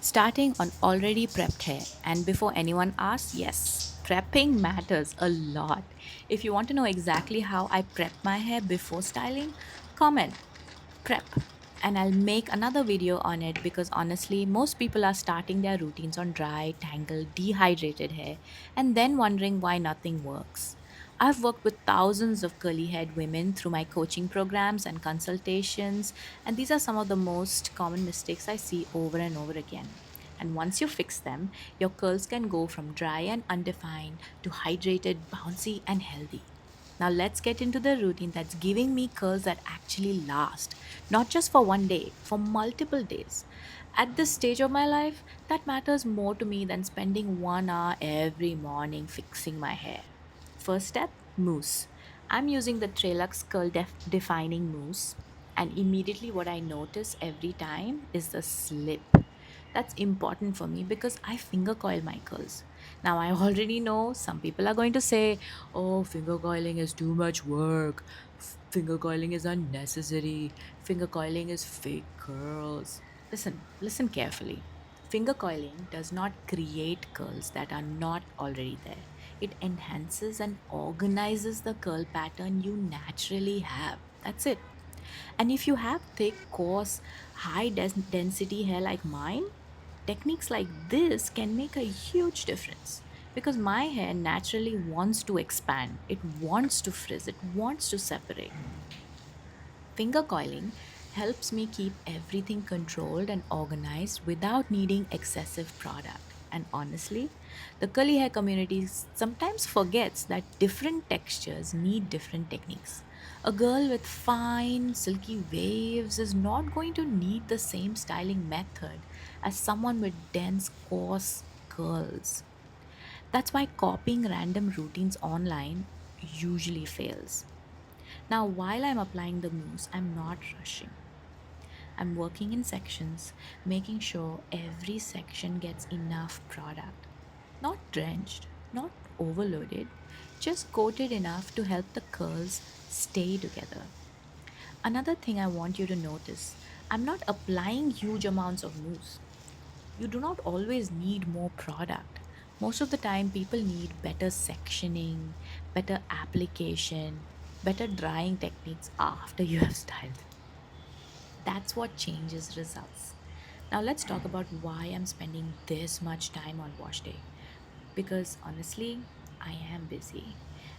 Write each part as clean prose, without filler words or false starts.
Starting on already prepped hair. And before anyone asks, yes, prepping matters a lot. If you want to know exactly how I prep my hair before styling, comment prep. And I'll make another video on it because honestly, most people are starting their routines on dry, tangled, dehydrated hair and then wondering why nothing works. I've worked with thousands of curly haired women through my coaching programs and consultations, and these are some of the most common mistakes I see over and over again. And once you fix them, your curls can go from dry and undefined to hydrated, bouncy, and healthy. Now let's get into the routine that's giving me curls that actually last, not just for one day, for multiple days. At this stage of my life, that matters more to me than spending 1 hour every morning fixing my hair. First step, mousse. I'm using the Trelux Curl Defining Mousse, and immediately what I notice every time is the slip. That's important for me because I finger coil my curls. Now, I already know some people are going to say, oh, finger coiling is too much work. Finger coiling is unnecessary. Finger coiling is fake curls. Listen carefully. Finger coiling does not create curls that are not already there. It enhances and organizes the curl pattern you naturally have. That's it. And if you have thick, coarse, density hair like mine, techniques like this can make a huge difference because my hair naturally wants to expand, it wants to frizz, it wants to separate. Finger coiling helps me keep everything controlled and organized without needing excessive product. And honestly, the curly hair community sometimes forgets that different textures need different techniques. A girl with fine, silky waves is not going to need the same styling method as someone with dense, coarse curls. That's why copying random routines online usually fails. Now, while I'm applying the mousse, I'm not rushing. I'm working in sections, making sure every section gets enough product. Not drenched, not overloaded, just coated enough to help the curls stay together. Another thing I want you to notice, I'm not applying huge amounts of mousse. You do not always need more product. Most of the time, people need better sectioning, better application, better drying techniques after you have styled. That's what changes results. Now, let's talk about why I'm spending this much time on wash day. Because honestly, I am busy.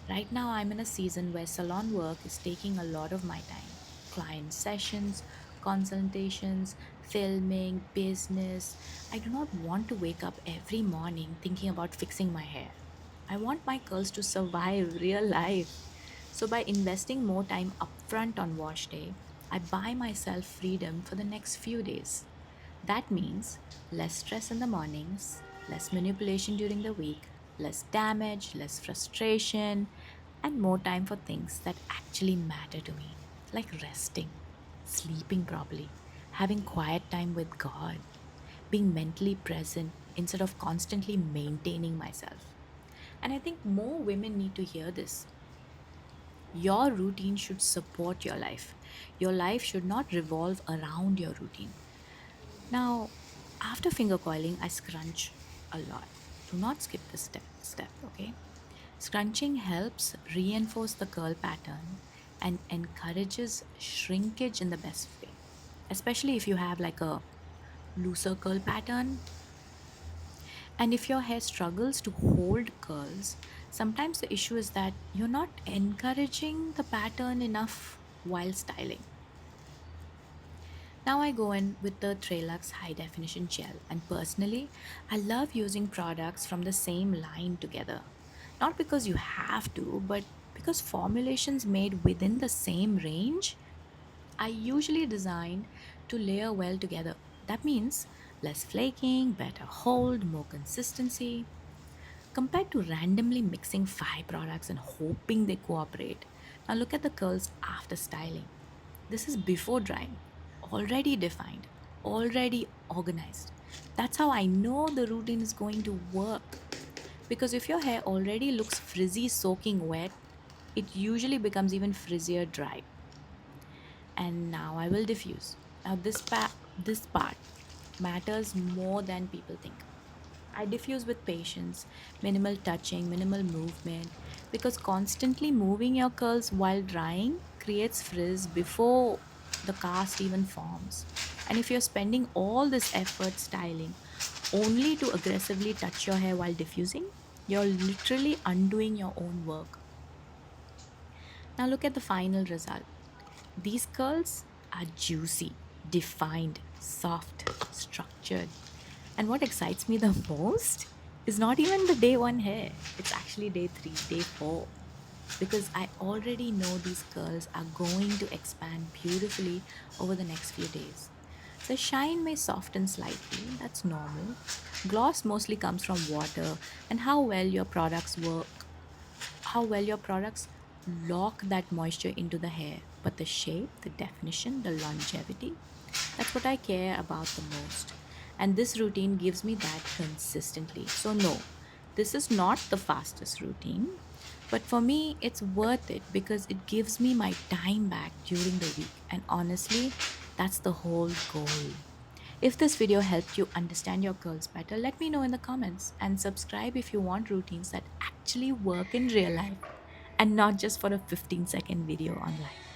Right now, I'm in a season where salon work is taking a lot of my time. Client sessions, consultations, filming, business. I do not want to wake up every morning thinking about fixing my hair. I want my curls to survive real life. So, by investing more time upfront on wash day, I buy myself freedom for the next few days. That means less stress in the mornings, less manipulation during the week, less damage, less frustration, and more time for things that actually matter to me, like resting, sleeping properly, having quiet time with God, being mentally present instead of constantly maintaining myself. And I think more women need to hear this. Your routine should support your life. Your life should not revolve around your routine. Now, after finger coiling, I scrunch a lot. Do not skip this step, okay? Scrunching helps reinforce the curl pattern and encourages shrinkage in the best way. Especially if you have like a looser curl pattern, and if your hair struggles to hold curls, sometimes the issue is that you're not encouraging the pattern enough while styling. Now I go in with the Trelux High Definition Gel, and personally, I love using products from the same line together. Not because you have to, but because formulations made within the same range are usually designed to layer well together. That means less flaking, better hold, more consistency. Compared to randomly mixing five products and hoping they cooperate. Now look at the curls after styling. This is before drying, already defined, already organized. That's how I know the routine is going to work. Because if your hair already looks frizzy soaking wet, it usually becomes even frizzier dry. And now I will diffuse. Now this part, matters more than people think. I diffuse with patience, minimal touching, minimal movement, because constantly moving your curls while drying creates frizz before the cast even forms. And if you're spending all this effort styling only to aggressively touch your hair while diffusing, you're literally undoing your own work. Now look at the final result. These curls are juicy, defined, soft, structured. And what excites me the most is not even the day one hair, it's actually day three, day four. Because I already know these curls are going to expand beautifully over the next few days. The shine may soften slightly, that's normal. Gloss mostly comes from water and how well your products lock that moisture into the hair. But the shape, the definition, the longevity, that's what I care about the most. And this routine gives me that consistently. So, no, this is not the fastest routine. But for me, it's worth it because it gives me my time back during the week. And honestly, that's the whole goal. If this video helped you understand your curls better, let me know in the comments and subscribe if you want routines that actually work in real life and not just for a 15-second video online.